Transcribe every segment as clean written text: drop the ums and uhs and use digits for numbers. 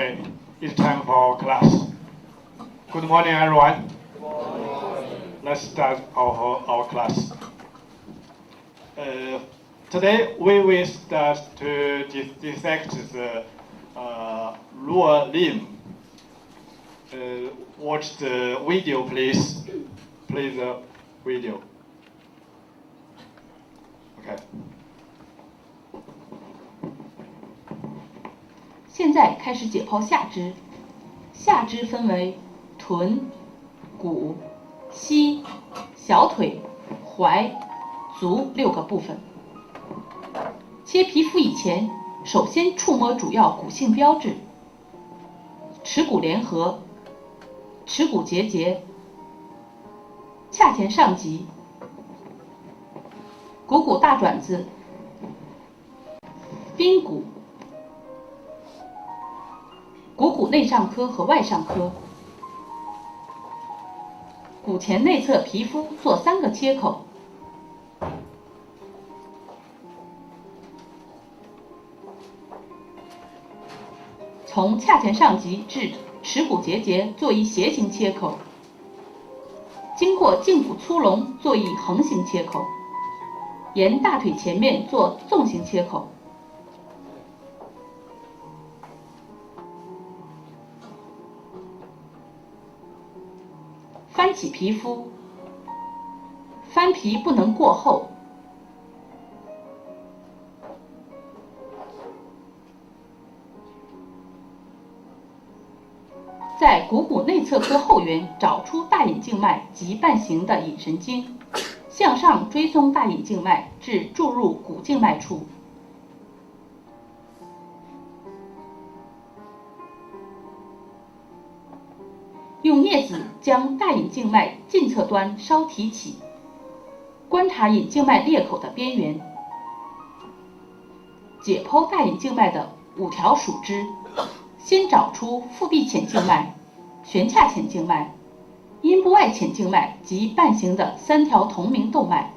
Okay, it's time for class. Good morning, everyone. Good morning. Let's start our class. Today we will start to dissect the lower limb. Watch the video, please. Play the video. Okay. 现在开始解剖下肢。下肢分为臀、股、膝、小腿、踝、足6个部分。切皮肤以前，首先触摸主要骨性标志：耻骨联合、耻骨结节、髂前上棘、股骨大转子、髌骨、股骨内上髁和外上髁。骨前内侧皮肤做3个切口，从髂前上棘至耻骨结节做一斜形切口，经过胫骨粗隆做一横形切口，沿大腿前面做纵形切口。翻起皮肤，翻皮不能过厚。在股骨内侧髁后缘找出大隐静脉及半形的隐神经，向上追踪大隐静脉至注入股静脉处。用镊子将大隐静脉近侧端稍提起，观察隐静脉裂口的边缘。解剖大隐静脉的5条属支，先找出腹壁浅静脉、悬髂浅静脉、阴部外浅静脉及半形的3条同名动脉。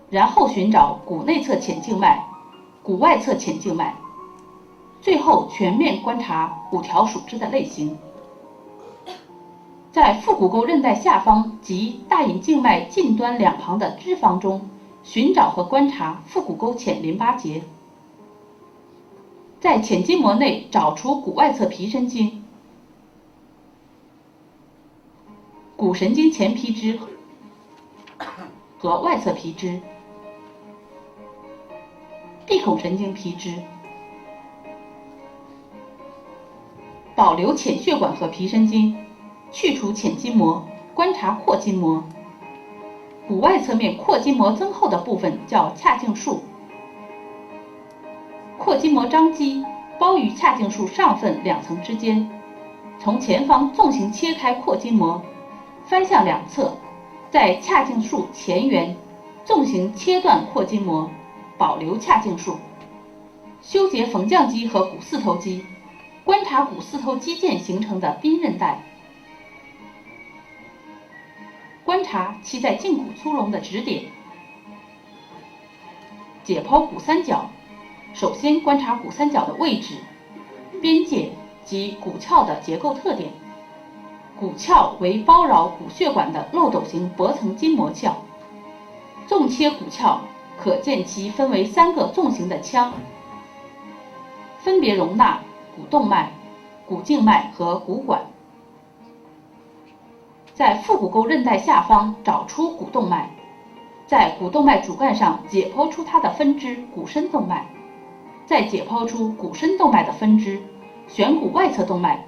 然后寻找骨内侧浅静脉、骨外侧浅静脉，最后全面观察5条属支的类型。在腹股沟韧带下方及大隐静脉近端两旁的脂肪中，寻找和观察腹股沟浅淋巴结。在浅筋膜内找出骨外侧皮神经、骨神经前皮支和外侧皮支、闭孔神经皮支，保留浅血管和皮神经，去除浅筋膜，观察阔筋膜。骨外侧面阔筋膜增厚的部分叫髂胫束，阔筋膜张基包于髂胫束上分2层之间，从前方纵行切开阔筋膜，翻向两侧，在髂胫束前缘纵行切断阔筋膜，保留髂胫束，修结缝降肌和股四头肌，观察股四头肌腱形成的髌韧带，观察其在胫骨粗隆的指点。解剖股三角，首先观察股三角的位置、边界及骨鞘的结构特点。骨鞘为包绕骨血管的漏斗形薄层筋膜鞘，纵切骨鞘可见其分为3个纵形的腔，分别容纳股动脉、股静脉和骨管。在腹股沟韧带下方找出股动脉，在股动脉主干上解剖出它的分支股深动脉，再解剖出股深动脉的分支悬骨外侧动脉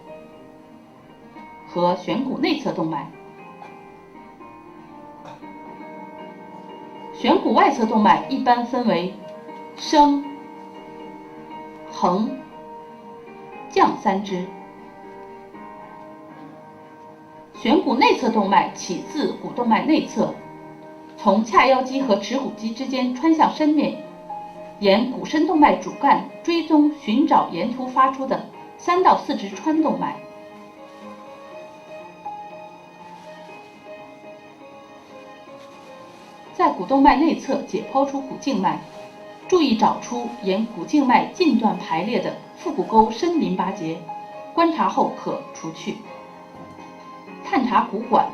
和悬骨内侧动脉。悬骨外侧动脉一般分为升、横、降3支。悬骨内侧动脉起自股动脉内侧，从髂腰肌和耻骨肌之间穿向身面，沿股深动脉主干追踪寻找沿途发出的3到4支穿动脉。在股动脉内侧解剖出股静脉，注意找出沿股静脉近段排列的腹股沟深淋巴结，观察后可除去。探查骨管，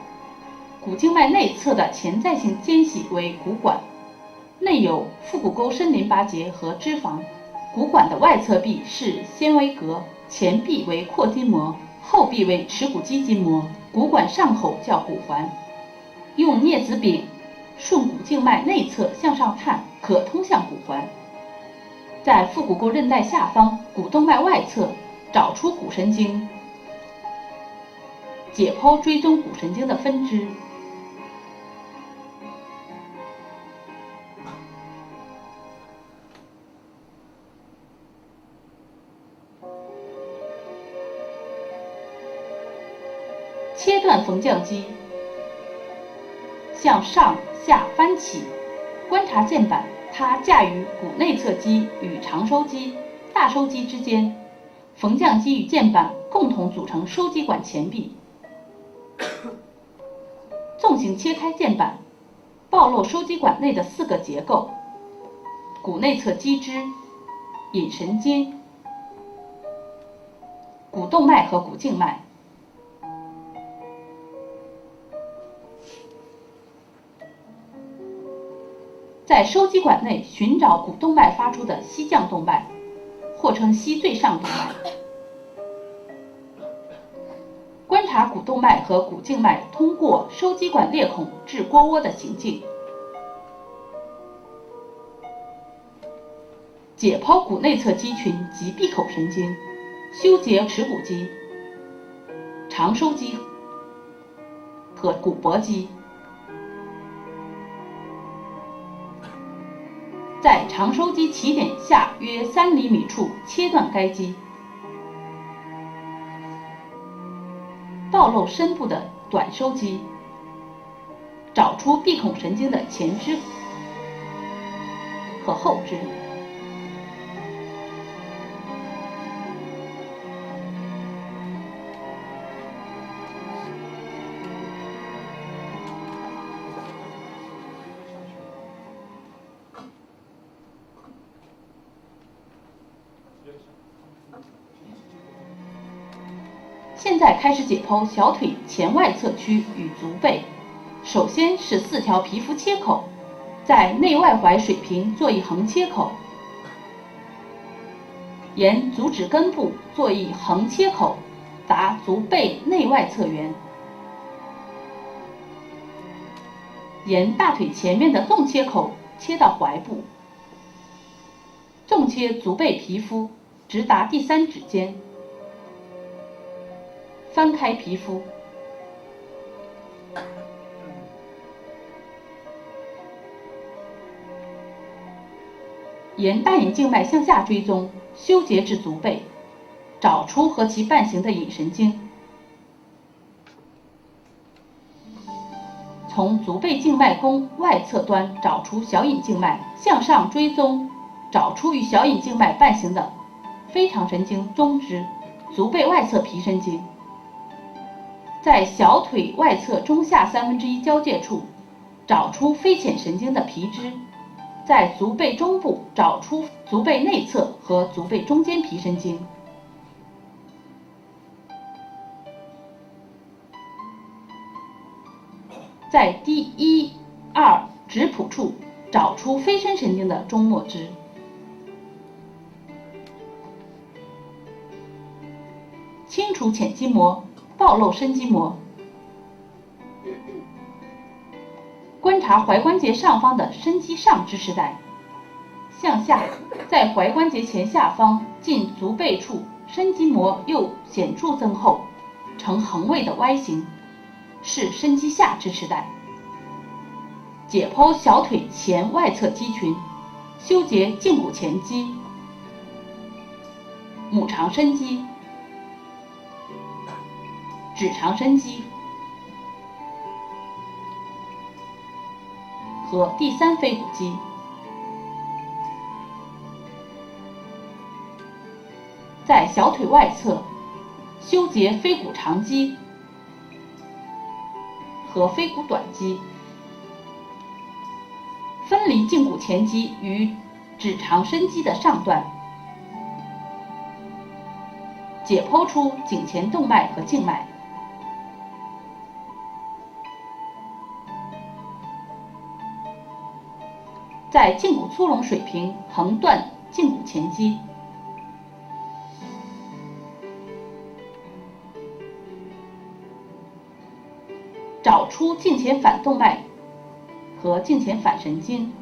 股静脉内侧的潜在性间隙为骨管，内有腹股沟深淋巴结和脂肪。骨管的外侧壁是纤维革，前壁为阔筋膜，后壁为耻骨肌筋膜。骨管上口叫骨环，用镊子柄顺股静脉内侧向上探，可通向骨环。在腹股沟韧带下方股动脉外侧找出股神经，解剖追踪股神经的分支。切断缝降肌，向上下翻起，观察键板，它架于股内侧肌与长收肌、大收肌之间，缝降肌与键板共同组成收肌管前壁。纵行切开键板，暴露收肌管内的4个结构：股内侧肌支、隐神经、股动脉和股静脉。在收肌管内寻找股动脉发出的膝降动脉，或称膝最上动脉。观察股动脉和股静脉通过收肌管裂孔至腘窝的行径。解剖股内侧肌群及闭口神经，修结耻骨肌、长收肌和股脖肌。在长收肌起点下约3厘米处切断该肌，暴露深部的短收肌，找出闭孔神经的前支和后支。现在开始解剖小腿前外侧区与足背。首先是4条皮肤切口，在内外踝水平做一横切口，沿足趾根部做一横切口，达足背内外侧缘。沿大腿前面的纵切口切到踝部，纵切足背皮肤，直达第3指尖。翻开皮肤，沿大隐静脉向下追踪，修结至足背，找出和其伴行的隐神经。从足背静脉弓外侧端找出小隐静脉，向上追踪，找出与小隐静脉伴行的非常神经中支、足背外侧皮神经。在小腿外侧中下1/3交界处找出非浅神经的皮支，在足背中部找出足背内侧和足背中间皮神经。在第1、2指谱处找出非深神经的中末支。清除浅筋膜，暴露深筋膜。观察踝关节上方的深肌上支持带，向下，在踝关节前下方近足背处，深筋膜又显著增厚，呈横位的 Y 形，是深肌下支持带。解剖小腿前外侧肌群，修结胫骨前肌、母长伸肌、指长伸肌和第3腓骨肌。在小腿外侧修结腓骨长肌和腓骨短肌。分离胫骨前肌与指肠深肌的上段，解剖出颈前动脉和静脉。在胫骨粗隆水平横断胫骨前肌，找出颈前反动脉和颈前反神经，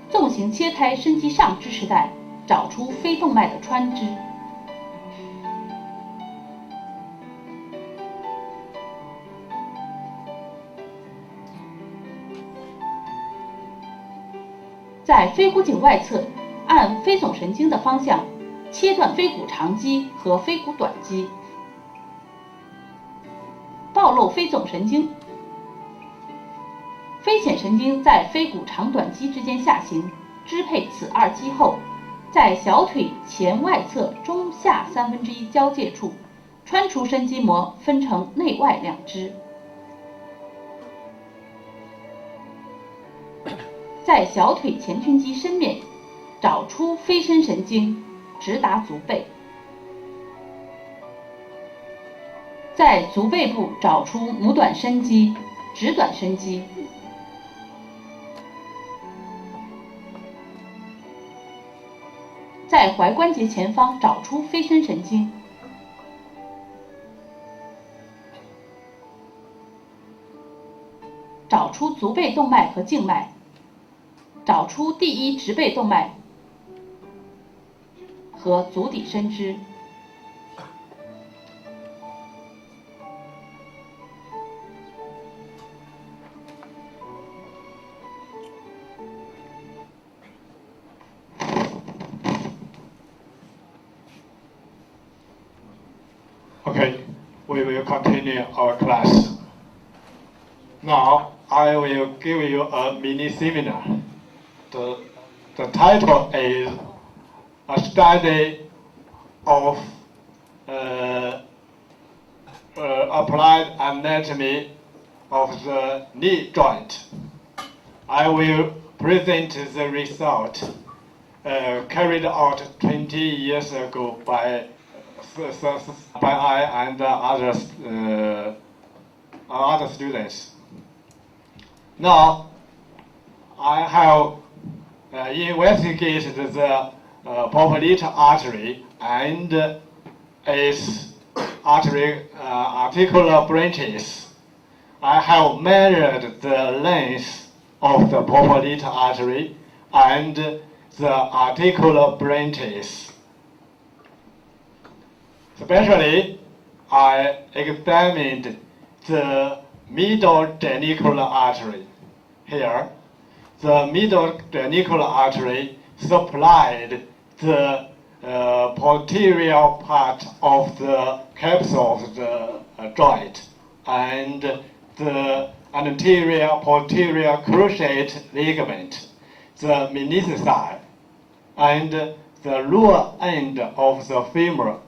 纵行切开深肌上支持带，找出非动脉的穿支。在腓骨颈外侧，按腓总神经的方向切断腓骨长肌和腓骨短肌，暴露腓总神经。腓浅神经在腓骨长短肌之间下行，支配此二肌后，在小腿前外侧中下1/3交界处穿除深肌膜，分成内外两支。在小腿前屈肌深面找出腓深神经，直达足背。在足背部找出拇短伸肌、指短伸肌。在踝关节前方找出腓深神经。找出足背动脉和静脉。找出第一直背动脉和足底伸支。Okay, we will continue our class. Now, I will give you a mini seminar. The title is A Study of Applied Anatomy of the Knee Joint. I will present the result carried out 20 years ago by I and other students. Now, I have investigated the popliteal artery and its articular branches. I have measured the length of the popliteal artery and the articular branches. Especially, I examined the middle genicular artery. Here, the middle genicular artery supplied the posterior part of the capsule of the joint and the anterior posterior cruciate ligament, the menisci, and the lower end of the femur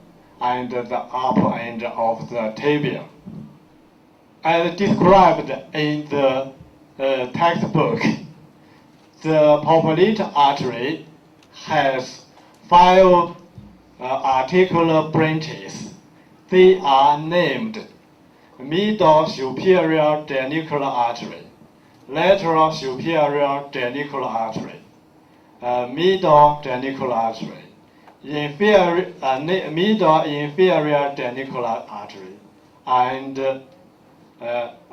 and the upper end of the tibia. As described in the textbook, the popliteal artery has 5 articular branches. They are named middle superior genicular artery, lateral superior genicular artery, middle genicular artery, middle inferior genicular artery, and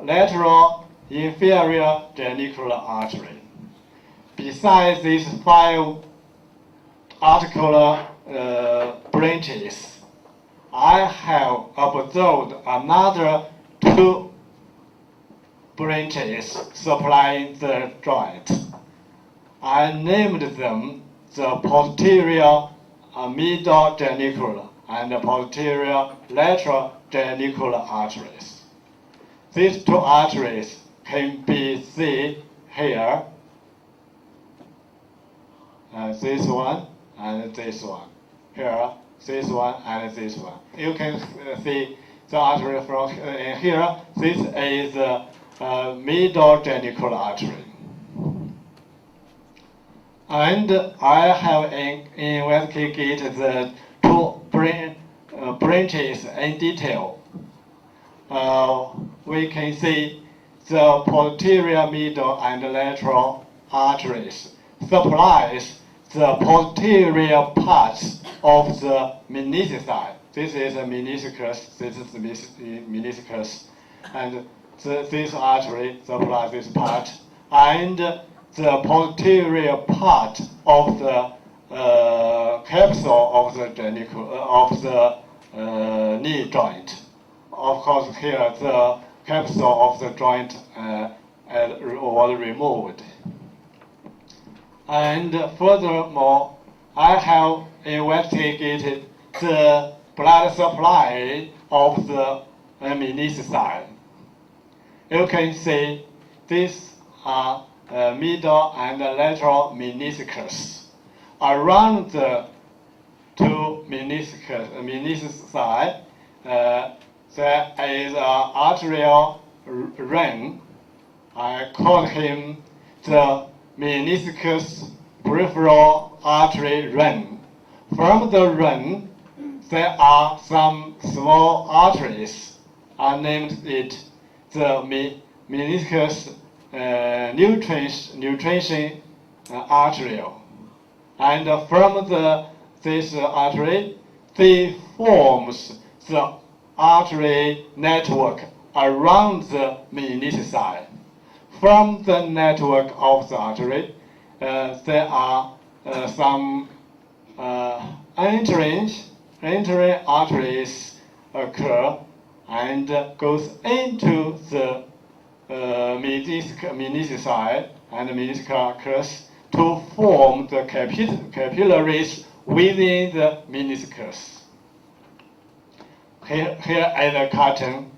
lateral inferior genicular artery. Besides these 5 articular branches, I have observed another 2 branches supplying the joint. I named them the posterior middle genicular and the posterior lateral genicular arteries. These 2 arteries can be seen here. This one and this one. Here, this one and this one. You can see the artery from here. This is the middle genicular artery. And I have investigated the two branches in detail. We can see the posterior middle and lateral arteries supplies the posterior parts of the menisci. This is a meniscus, this is the meniscus, and this artery supplies this part, and the posterior part of the capsule of the knee joint. Of course, here the capsule of the joint was removed. And furthermore, I have investigated the blood supply of the menisci. You can see these are middle and lateral meniscus. Around the two menisci, there is an arterial ring. I call him the meniscus peripheral artery ring. From the ring, there are some small arteries. I named it the meniscus nutrition arterial. And from this artery, they forms the artery network around the menisci. From the network of the artery, there are some entering arteries occur and goes into the menisci and meniscus to form the capillaries within the meniscus. Here is a cartoon.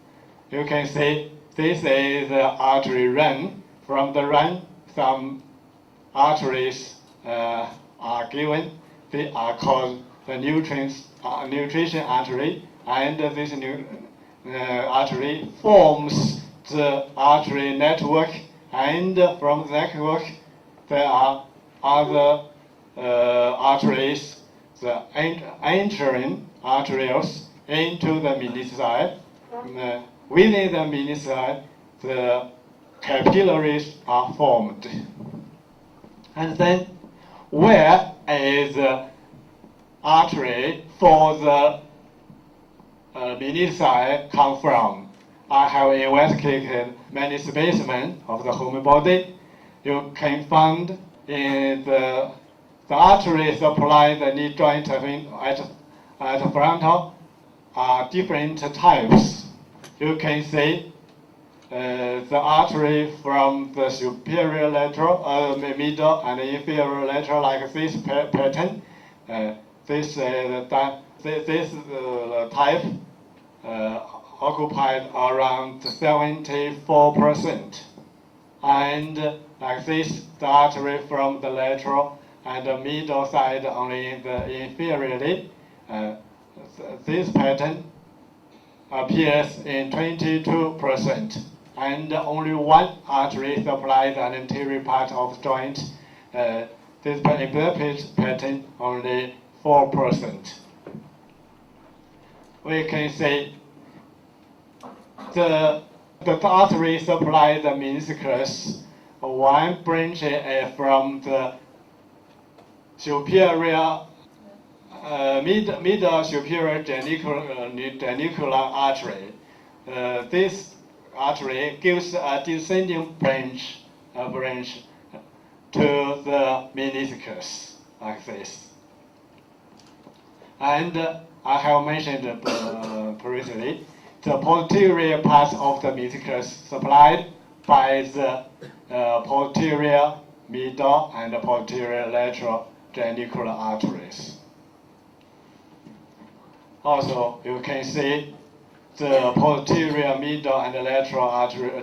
You can see this is the artery ring. From the ring, some arteries are given. They are called the nutrition artery, and this artery forms the artery network, and from the network there are other arteries, the entering arterioles into the menisci. Within the menisci, the capillaries are formed. And then, where is the artery for the menisci come from? I have investigated many specimens of the human body. You can find in the artery supply the knee joint at frontal are different types. You can see the artery from the superior lateral, middle and inferior lateral, like this pattern. This type occupied around 74%. And like this, the artery from the lateral and the middle side only in the inferiorly. This pattern appears in 22%, and only one artery supplies an anterior part of the joint. This pattern only 4%. We can see the artery supplies the meniscus. One branch is from the superior middle superior genicular artery. This artery gives a descending branch to the meniscus, like this. And I have mentioned previously, the posterior part of the meniscus supplied by the posterior middle and posterior lateral genicular arteries. Also, you can see the posterior middle and lateral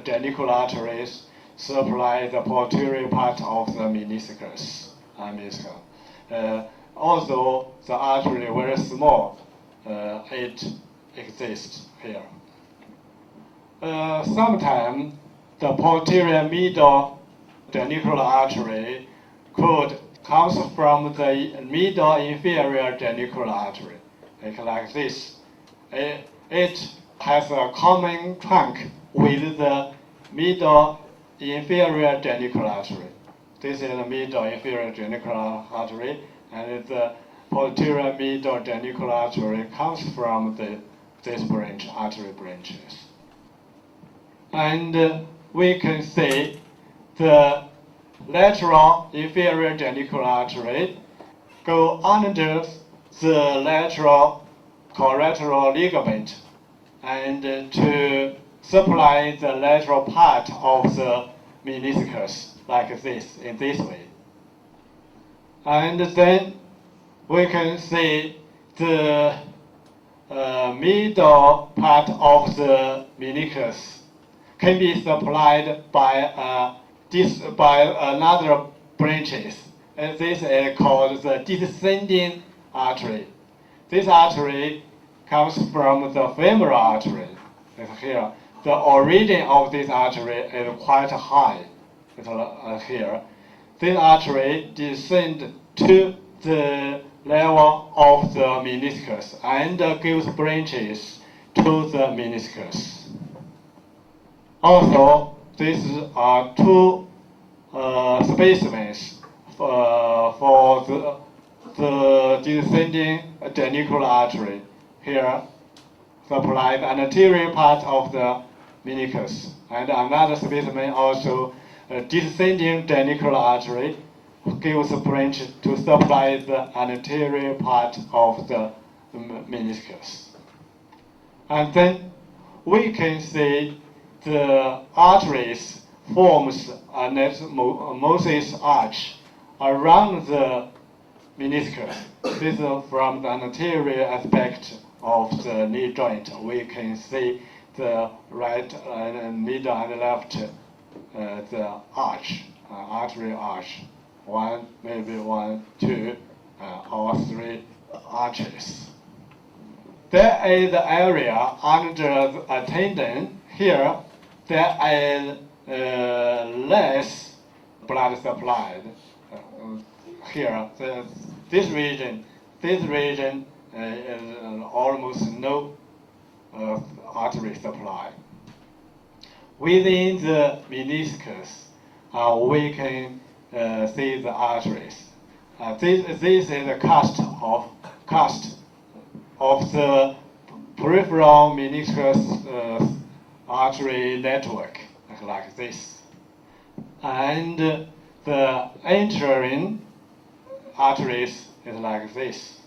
genicular arteries supply the posterior part of the meniscus. Although the artery is very small, it exists here. Sometimes the posterior middle genicular artery comes from the middle inferior genicular artery, like this. It has a common trunk with the middle inferior genicular artery. This is the middle inferior genicular artery, and the posterior middle genicular artery comes from this artery branches. And we can see the lateral inferior genicular artery go under the lateral collateral ligament and to supply the lateral part of the meniscus like this, in this way. And then we can see the middle part of the meniscus can be supplied by another branches. And this is called the descending artery. This artery comes from the femoral artery. It's here. The origin of this artery is quite high. It's here. This artery descends to the level of the meniscus and gives branches to the meniscus. Also, these are two specimens for the descending genicular artery. Here, supply the anterior part of the meniscus, and another specimen also descending genicular artery gives a branch to supply the anterior part of the meniscus. And then we can see the arteries forms a Moses arch around the meniscus. This is from the anterior aspect of the knee joint. We can see the right and middle and left the arch, artery arch. Maybe one, two, or three arches. There is the area under a tendon. Here, there is less blood supplied. Here, this region is almost no artery supply. Within the meniscus, we can see the arteries. This is a cast of the peripheral meniscus artery network, like this. And the entering arteries is like this.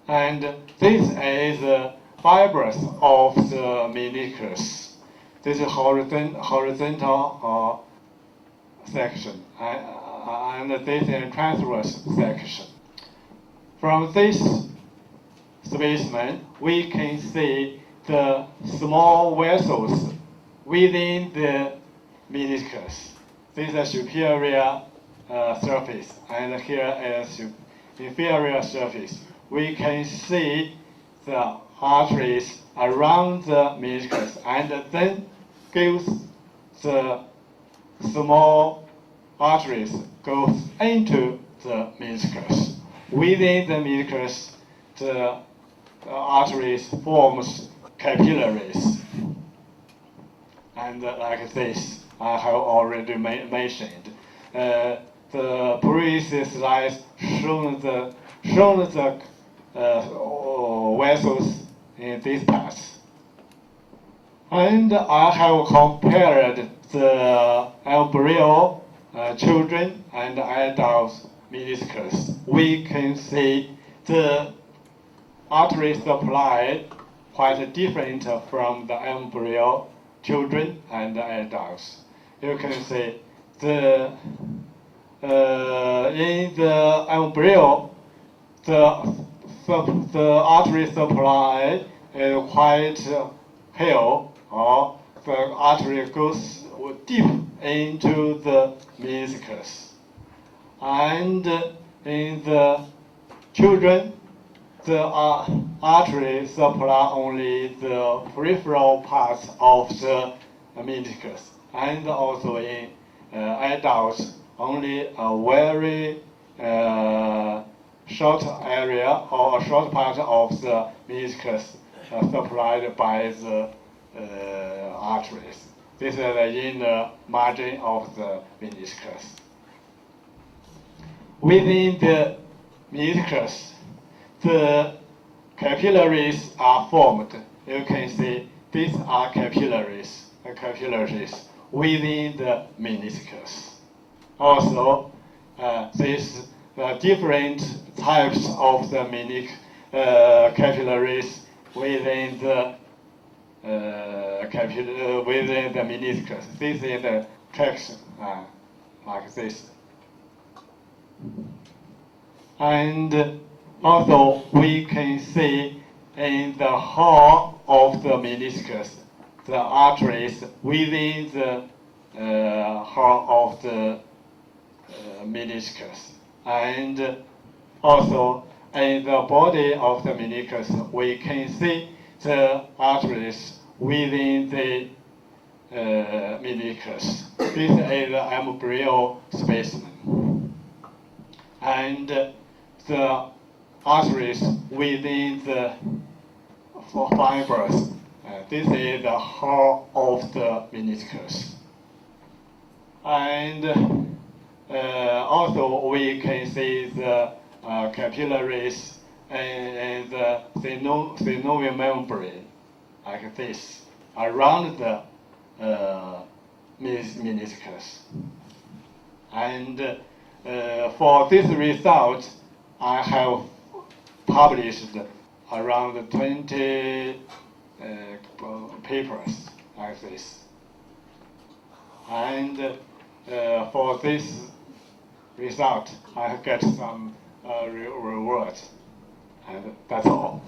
And this is the fibrous of the meniscus. This is horizontal section, and this is transverse section. From this specimen, we can see the small vessels within the meniscus. This is a superior surface, and here is inferior surface. We can see the arteries around the meniscus, and then gives the small arteries goes into the meniscus. Within the meniscus, the arteries forms capillaries. And like this, I have already mentioned. The previous slides shown the vessels in this path. And I have compared the embryo, children, and adults meniscus. We can see the artery supply quite different from the embryo, children, and adults. You can see in the embryo, the artery supply is quite high, or the artery goes deep into the meniscus. And in the children, the artery supply only the peripheral parts of the meniscus. and also in adults, only a very short area or a short part of the meniscus supplied by the arteries. This is the inner margin of the meniscus. Within the meniscus, the capillaries are formed. You can see these are capillaries within the meniscus. Also, these different types of the capillaries within the within the meniscus. This is the traction, like this. And also we can see in the hull of the meniscus, the arteries within the hull of the meniscus. And also in the body of the meniscus, we can see the arteries within the meniscus. This is the embryo specimen. And the arteries within the fibers. This is the hull of the meniscus. And also we can see the capillaries and the synovial membrane, like this, around the meniscus. And for this result, I have published around 20 papers like this. And for this result, I get some reward. And that's all.